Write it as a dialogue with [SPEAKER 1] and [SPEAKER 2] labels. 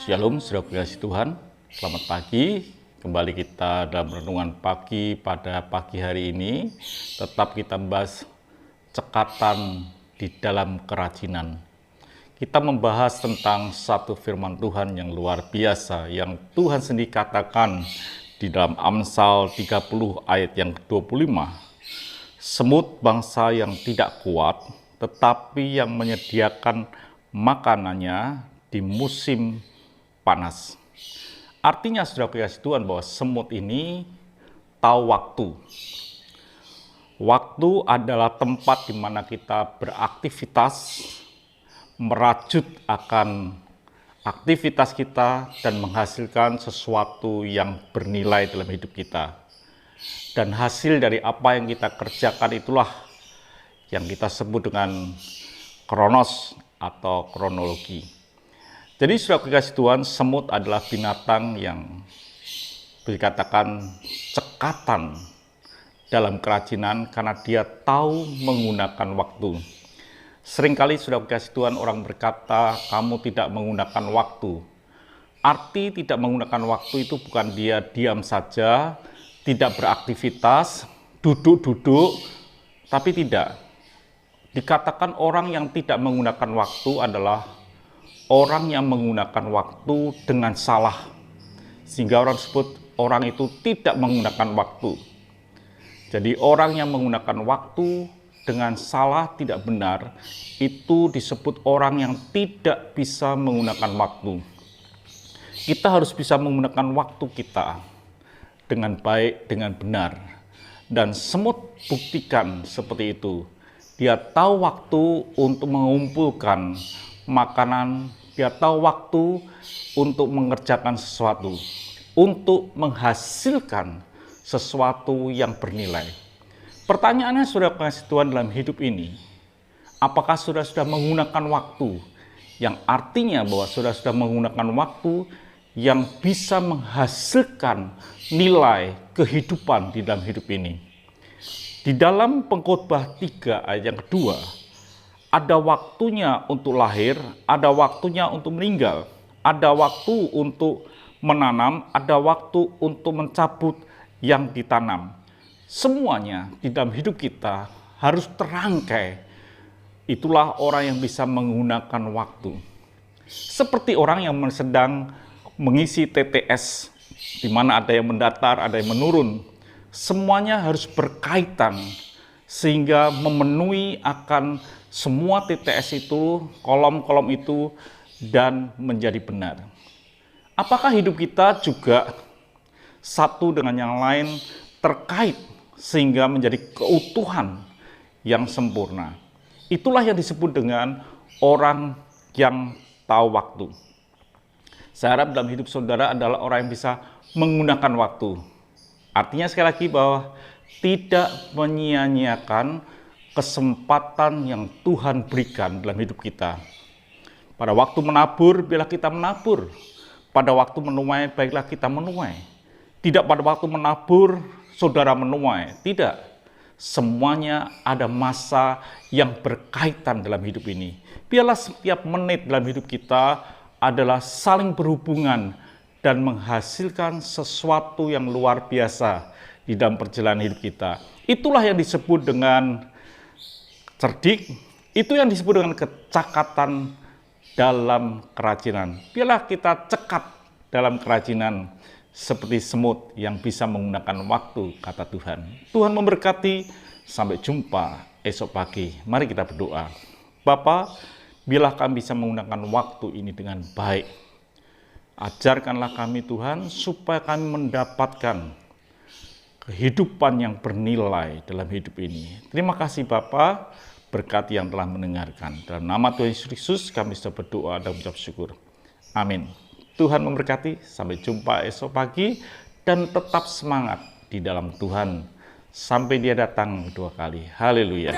[SPEAKER 1] Shalom, saudara kasih Tuhan. Selamat pagi. Kembali kita dalam renungan pagi pada pagi hari ini. Tetap kita membahas cekatan di dalam kerajinan. Kita membahas tentang satu firman Tuhan yang luar biasa, yang Tuhan sendiri katakan di dalam Amsal 30 ayat yang ke-25. Semut bangsa yang tidak kuat, tetapi yang menyediakan makanannya di musim panas. Artinya saudara kasih Tuhan bahwa semut ini tahu waktu. Waktu adalah tempat di mana kita beraktivitas, merajut akan aktivitas kita dan menghasilkan sesuatu yang bernilai dalam hidup kita. Dan hasil dari apa yang kita kerjakan itulah yang kita sebut dengan kronos atau kronologi. Jadi saudara kasih Tuhan, semut adalah binatang yang dikatakan cekatan dalam kerajinan karena dia tahu menggunakan waktu. Seringkali saudara kasih Tuhan orang berkata, kamu tidak menggunakan waktu. Arti tidak menggunakan waktu itu bukan dia diam saja, tidak beraktivitas, duduk-duduk, tapi tidak. Dikatakan orang yang tidak menggunakan waktu adalah orang yang menggunakan waktu dengan salah, sehingga orang sebut orang itu tidak menggunakan waktu. Jadi orang yang menggunakan waktu dengan salah, tidak benar, itu disebut orang yang tidak bisa menggunakan waktu. Kita harus bisa menggunakan waktu kita dengan baik, dengan benar. Dan semut buktikan seperti itu. Dia tahu waktu untuk mengumpulkan makanan, dia tahu waktu untuk mengerjakan sesuatu, untuk menghasilkan sesuatu yang bernilai. Pertanyaannya saudara kasih Tuhan dalam hidup ini, apakah saudara sudah menggunakan waktu? Yang artinya bahwa saudara sudah menggunakan waktu yang bisa menghasilkan nilai kehidupan di dalam hidup ini. Di dalam Pengkhotbah 3 ayat yang kedua, ada waktunya untuk lahir, ada waktunya untuk meninggal, ada waktu untuk menanam, ada waktu untuk mencabut yang ditanam. Semuanya di dalam hidup kita harus terangkai. Itulah orang yang bisa menggunakan waktu. Seperti orang yang sedang mengisi TTS, di mana ada yang mendatar, ada yang menurun. Semuanya harus berkaitan sehingga memenuhi akan semua TTS itu, kolom-kolom itu, dan menjadi benar. Apakah hidup kita juga satu dengan yang lain terkait sehingga menjadi keutuhan yang sempurna? Itulah yang disebut dengan orang yang tahu waktu. Saya harap dalam hidup saudara adalah orang yang bisa menggunakan waktu. Artinya sekali lagi bahwa tidak menyia-nyiakan kesempatan yang Tuhan berikan dalam hidup kita. Pada waktu menabur, biarlah kita menabur. Pada waktu menuai, baiklah kita menuai. Tidak pada waktu menabur, saudara menuai. Tidak. Semuanya ada masa yang berkaitan dalam hidup ini. Biarlah setiap menit dalam hidup kita adalah saling berhubungan dan menghasilkan sesuatu yang luar biasa di dalam perjalanan hidup kita. Itulah yang disebut dengan cerdik, itu yang disebut dengan kecakatan dalam kerajinan. Biarlah kita cekat dalam kerajinan seperti semut yang bisa menggunakan waktu, kata Tuhan. Tuhan memberkati, sampai jumpa esok pagi. Mari kita berdoa. Bapa, biarlah kami bisa menggunakan waktu ini dengan baik. Ajarkanlah kami Tuhan, supaya kami mendapatkan kehidupan yang bernilai dalam hidup ini. Terima kasih Bapa, berkati yang telah mendengarkan. Dalam nama Tuhan Yesus Kristus kami sudah berdoa dan mengucap syukur. Amin. Tuhan memberkati, sampai jumpa esok pagi, dan tetap semangat di dalam Tuhan sampai Dia datang kedua kali. Haleluya.